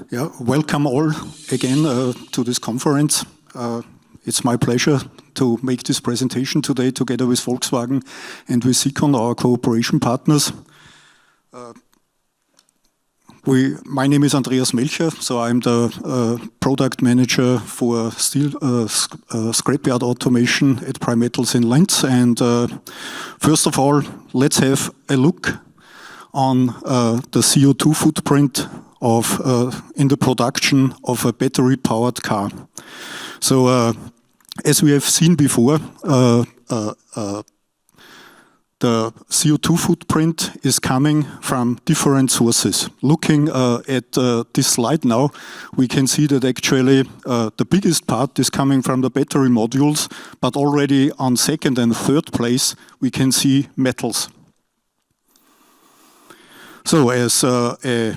Yeah, welcome all again to this conference. It's my pleasure to make this presentation today together with Volkswagen and with Sikon, our cooperation partners. My name is Andreas Melcher, so I'm the product manager for steel scrapyard automation at Primetals in Linz. And first of all, let's have a look on the CO2 footprint of in the production of a battery-powered car. So, as we have seen before, the CO2 footprint is coming from different sources. Looking at this slide now, we can see that actually the biggest part is coming from the battery modules, but already on second and third place, we can see metals. So, as a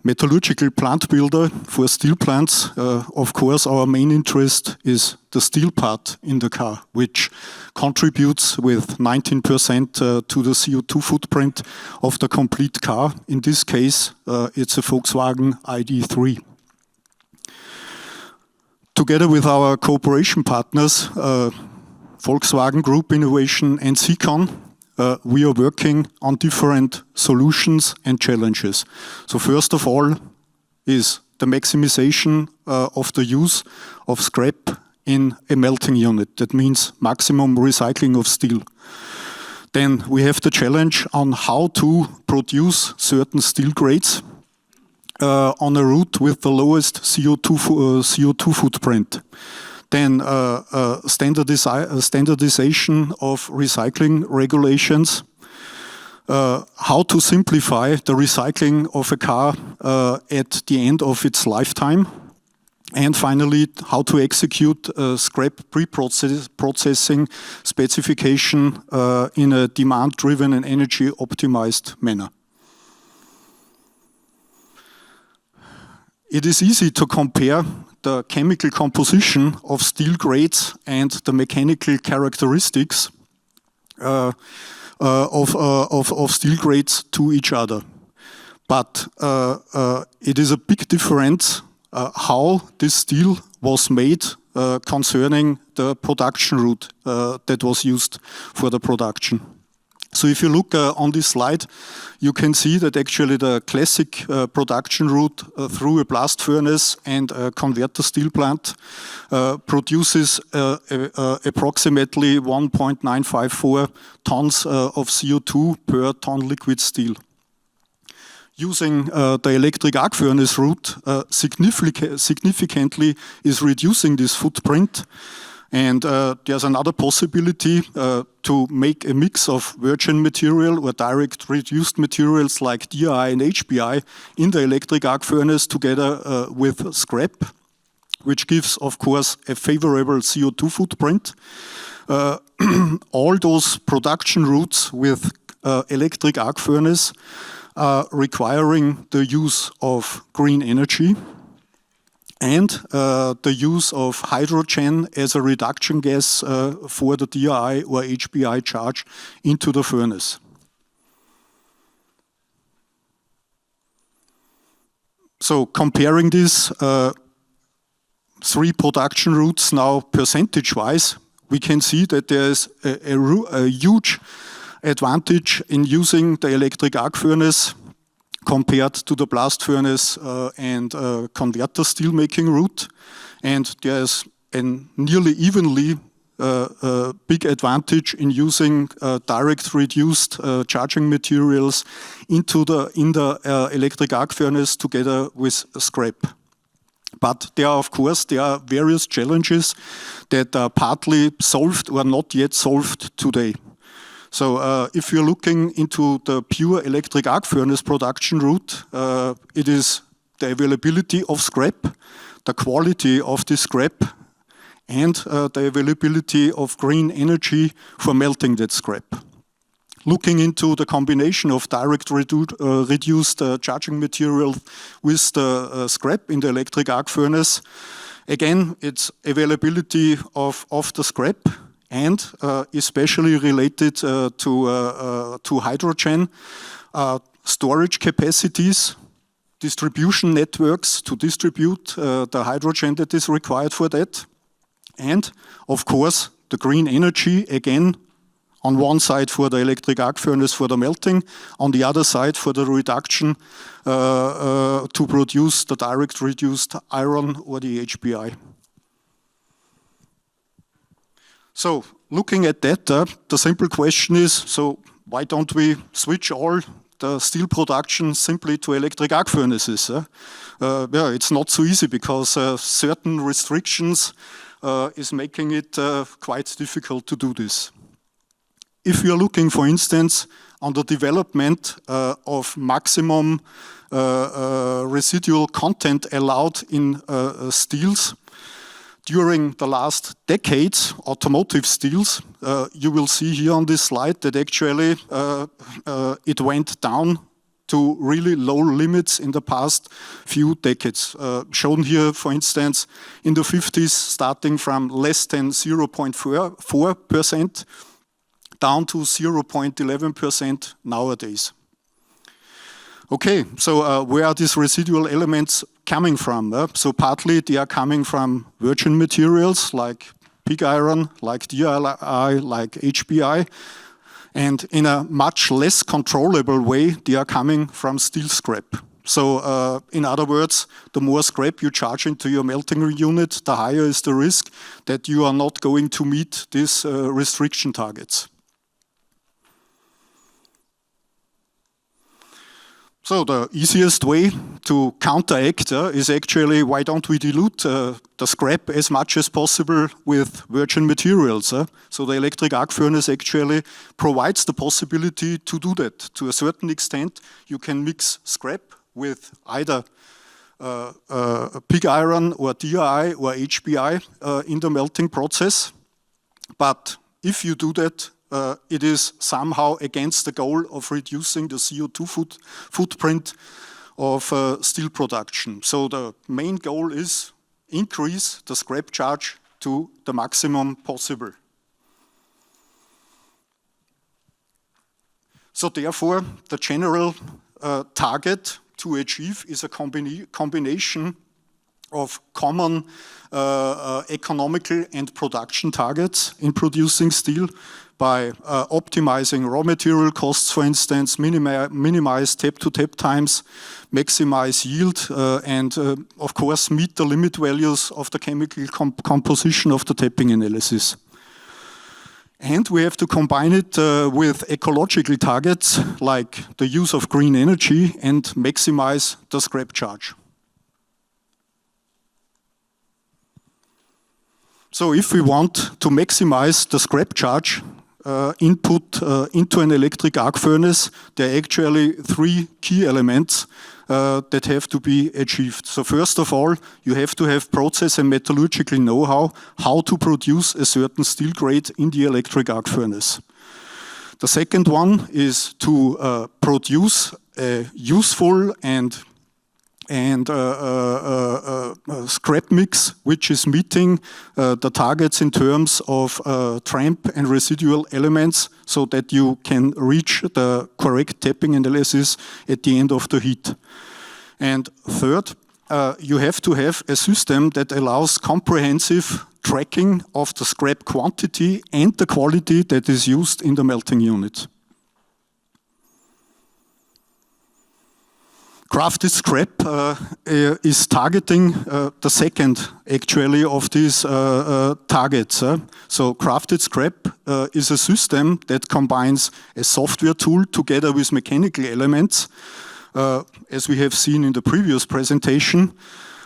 metallurgical plant builder for steel plants, of course, our main interest is the steel part in the car, which contributes with 19% to the CO2 footprint of the complete car. In this case, it's a Volkswagen ID.3. Together with our cooperation partners, Volkswagen Group Innovation and Sikon, we are working on different solutions and challenges. So first of all is the maximization of the use of scrap in a melting unit. That means maximum recycling of steel. Then we have the challenge on how to produce certain steel grades on a route with the lowest CO2 footprint. Then standardization of recycling regulations, how to simplify the recycling of a car at the end of its lifetime, and finally, how to execute scrap pre-processing specification in a demand-driven and energy-optimized manner. It is easy to compare the chemical composition of steel grades and the mechanical characteristics of steel grades to each other. But it is a big difference how this steel was made concerning the production route that was used for the production. So if you look on this slide, you can see that actually the classic production route through a blast furnace and a converter steel plant produces approximately 1.954 tons of CO2 per ton liquid steel. Using the electric arc furnace route significantly is reducing this footprint. And there's another possibility to make a mix of virgin material or direct reduced materials like DI and HBI in the electric arc furnace together with scrap, which gives, of course, a favorable CO2 footprint. All those production routes with electric arc furnace are requiring the use of green energy and the use of hydrogen as a reduction gas for the DI or HBI charge into the furnace. So comparing these three production routes now percentage-wise, we can see that there is a huge advantage in using the electric arc furnace compared to the blast furnace and converter steel making route. And there's a nearly evenly big advantage in using direct reduced charging materials in the electric arc furnace together with scrap. But there are various challenges that are partly solved or not yet solved today. So if you're looking into the pure electric arc furnace production route, it is the availability of scrap, the quality of the scrap, and the availability of green energy for melting that scrap. Looking into the combination of direct reduced charging material with the scrap in the electric arc furnace, again, it's availability of the scrap, and especially related to hydrogen, storage capacities distribution networks to distribute the hydrogen that is required for that. And of course, the green energy, again, on one side for the electric arc furnace for the melting, on the other side for the reduction to produce the direct reduced iron or the HBI. So looking at that, the simple question is, so why don't we switch all the steel production simply to electric arc furnaces? Yeah, it's not so easy because certain restrictions is making it quite difficult to do this. If you're looking, for instance, on the development of maximum residual content allowed in steels, during the last decades, automotive steels, you will see here on this slide that actually it went down to really low limits in the past few decades. Shown here, for instance, in the 50s, starting from less than 0.4% down to 0.11% nowadays. Okay, so where are these residual elements coming from? So partly they are coming from virgin materials like pig iron, like DRI, like HBI, and in a much less controllable way, they are coming from steel scrap. So in other words, the more scrap you charge into your melting unit, the higher is the risk that you are not going to meet these restriction targets. So the easiest way to counteract is actually, why don't we dilute the scrap as much as possible with virgin materials? So the electric arc furnace actually provides the possibility to do that. To a certain extent, you can mix scrap with either pig iron or DRI or HBI in the melting process. But if you do that, it is somehow against the goal of reducing the CO2 footprint of steel production. So the main goal is increase the scrap charge to the maximum possible. So therefore, the general target to achieve is a combination of common economical and production targets in producing steel by optimizing raw material costs, for instance, minimize tap-to-tap times, maximize yield, and of course meet the limit values of the chemical composition of the tapping analysis. And we have to combine it with ecological targets like the use of green energy and maximize the scrap charge. So if we want to maximize the scrap charge input into an electric arc furnace, there are actually three key elements that have to be achieved. So first of all, you have to have process and metallurgical know-how how to produce a certain steel grade in the electric arc furnace. The second one is to produce a useful and scrap mix, which is meeting the targets in terms of tramp and residual elements so that you can reach the correct tapping analysis at the end of the heat. And third, you have to have a system that allows comprehensive tracking of the scrap quantity and the quality that is used in the melting unit. Crafted scrap is targeting the second, actually, of these targets. So crafted scrap is a system that combines a software tool together with mechanical elements, as we have seen in the previous presentation,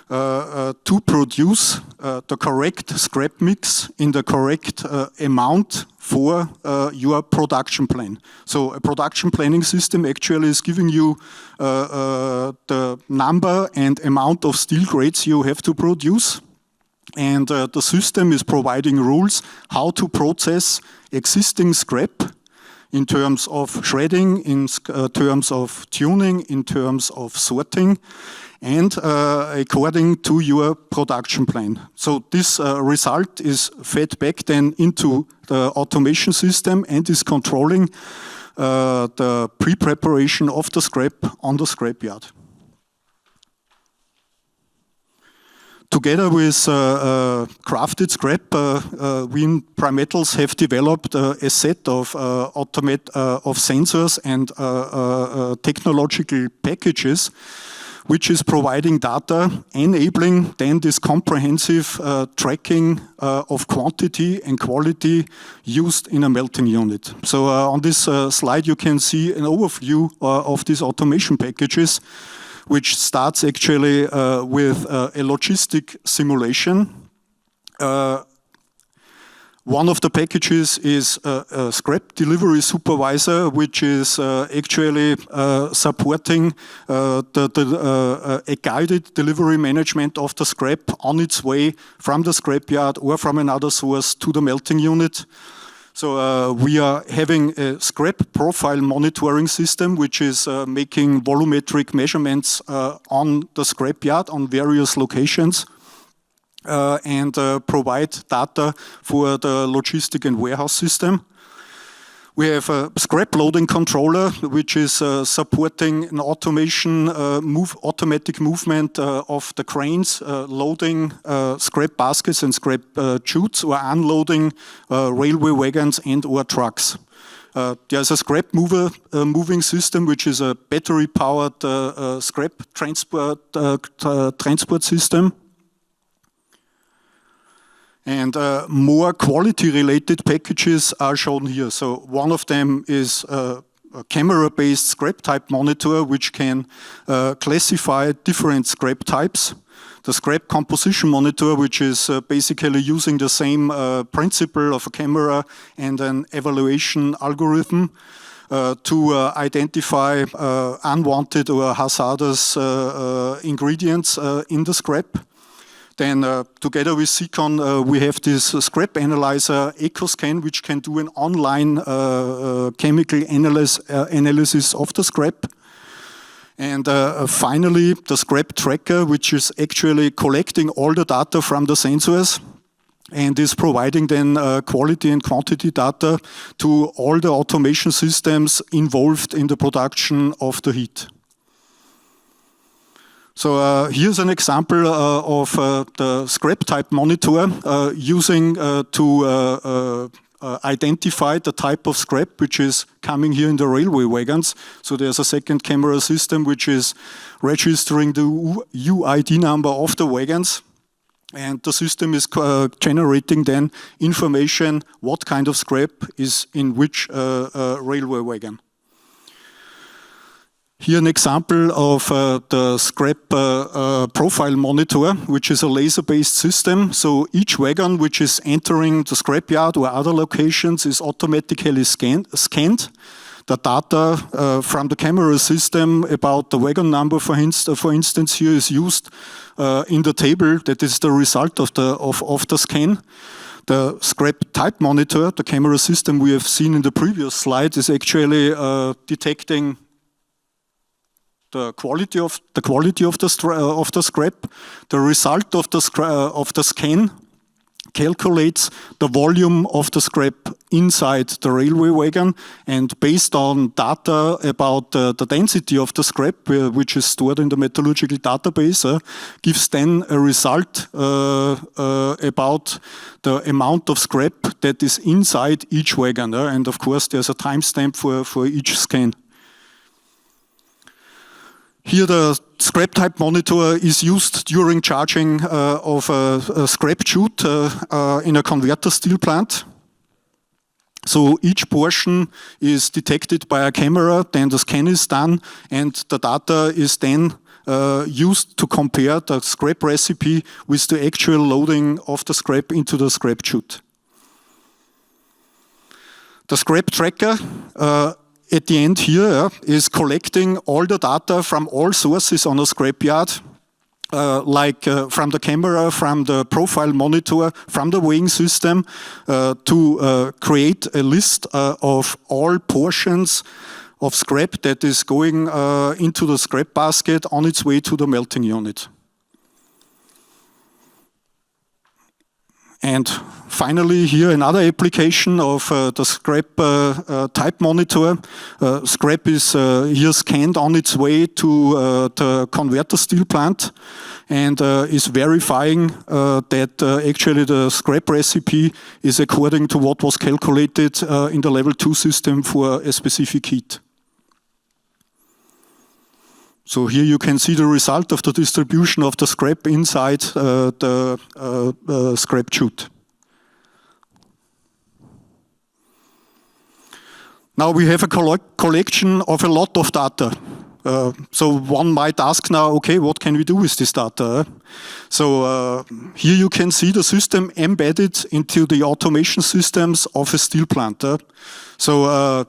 to produce the correct scrap mix in the correct amount for your production plan. So a production planning system actually is giving you the number and amount of steel grades you have to produce. And the system is providing rules how to process existing scrap in terms of shredding, in terms of tuning, in terms of sorting, and according to your production plan. So this result is fed back then into the automation system and is controlling the pre-preparation of the scrap on the scrapyard. Together with crafted scrap, we in Primetals have developed a set of sensors and technological packages which is providing data, enabling then this comprehensive tracking of quantity and quality used in a melting unit. So on this slide you can see an overview of these automation packages, which starts actually with a logistic simulation. One of the packages is a scrap delivery supervisor, which is actually supporting a guided delivery management of the scrap on its way from the scrapyard or from another source to the melting unit. So we are having a scrap profile monitoring system, which is making volumetric measurements on the scrapyard on various locations. And provide data for the logistic and warehouse system. We have a scrap loading controller, which is supporting an automatic movement of the cranes, loading scrap baskets and scrap chutes, or unloading railway wagons and or trucks. There's a scrap moving system, which is a battery-powered scrap transport system. And more quality-related packages are shown here. So one of them is a camera-based scrap type monitor, which can classify different scrap types. The scrap composition monitor, which is basically using the same principle of a camera and an evaluation algorithm to identify unwanted or hazardous ingredients in the scrap. Then together with Seacon, we have this scrap analyzer EcoScan, which can do an online chemical analysis of the scrap. And finally, the scrap tracker, which is actually collecting all the data from the sensors and is providing then quality and quantity data to all the automation systems involved in the production of the heat. So here's an example of the scrap type monitor using to identify the type of scrap which is coming here in the railway wagons. So there's a second camera system which is registering the UID number of the wagons. And the system is generating then information what kind of scrap is in which railway wagon. Here an example of the scrap profile monitor, which is a laser-based system. So each wagon which is entering the scrapyard or other locations is automatically scanned. The data from the camera system about the wagon number, for instance, here is used in the table that is the result of the scan. The scrap type monitor, the camera system we have seen in the previous slide, is actually detecting the quality of the scrap. The result of the scan calculates the volume of the scrap inside the railway wagon, and based on data about the density of the scrap, which is stored in the metallurgical database, gives then a result about the amount of scrap that is inside each wagon. And of course, there's a timestamp for each scan. Here the scrap type monitor is used during charging of a scrap chute in a converter steel plant. So each portion is detected by a camera, then the scan is done, and the data is then used to compare the scrap recipe with the actual loading of the scrap into the scrap chute. The scrap tracker at the end here is collecting all the data from all sources on a scrapyard, like from the camera, from the profile monitor, from the weighing system, to create a list of all portions of scrap that is going into the scrap basket on its way to the melting unit. And finally, here another application of the scrap type monitor. Scrap is here scanned on its way to the converter steel plant and is verifying that actually the scrap recipe is according to what was calculated in the level 2 system for a specific heat. So here you can see the result of the distribution of the scrap inside the scrap chute. Now we have a collection of a lot of data. So one might ask now, okay, what can we do with this data? So here you can see the system embedded into the automation systems of a steel plant. So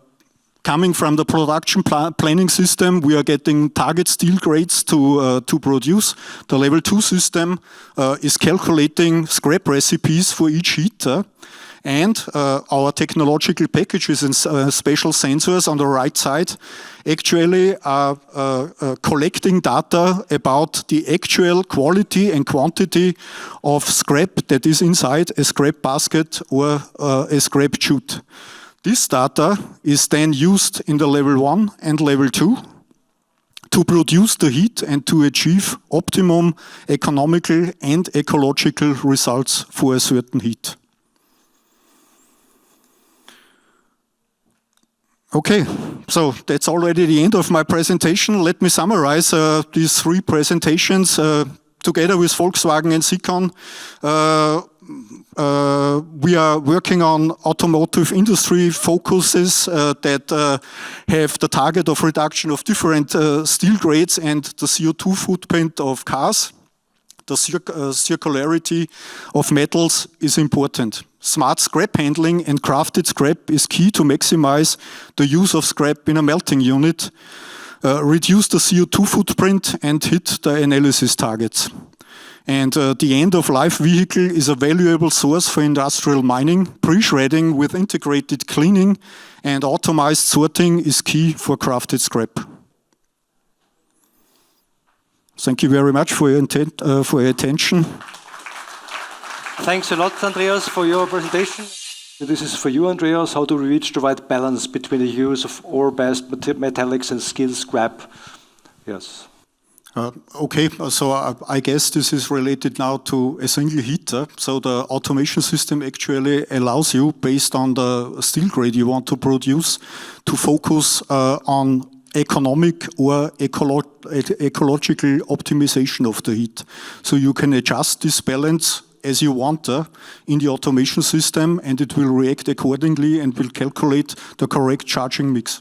coming from the production planning system, we are getting target steel grades to produce. The level 2 system is calculating scrap recipes for each heat. And our technological packages and special sensors on the right side actually are collecting data about the actual quality and quantity of scrap that is inside a scrap basket or a scrap chute. This data is then used in the level 1 and level 2 to produce the heat and to achieve optimum economical and ecological results for a certain heat. Okay, so that's already the end of my presentation. Let me summarize these 3 presentations together with Volkswagen and Sikon. We are working on automotive industry focuses that have the target of reduction of different steel grades and the CO2 footprint of cars. The circularity of metals is important. Smart scrap handling and crafted scrap is key to maximize the use of scrap in a melting unit, reduce the CO2 footprint and hit the analysis targets. And the end-of-life vehicle is a valuable source for industrial mining. Pre-shredding with integrated cleaning and automized sorting is key for crafted scrap. Thank you very much for your attention. Thanks a lot, Andreas, for your presentation. This is for you, Andreas. How do we reach the right balance between the use of ore-based metallics and skilled scrap? Yes. Okay, so I guess this is related now to a single heater. So the automation system actually allows you, based on the steel grade you want to produce, to focus on economic or ecological optimization of the heat. So you can adjust this balance as you want in the automation system, and it will react accordingly and will calculate the correct charging mix.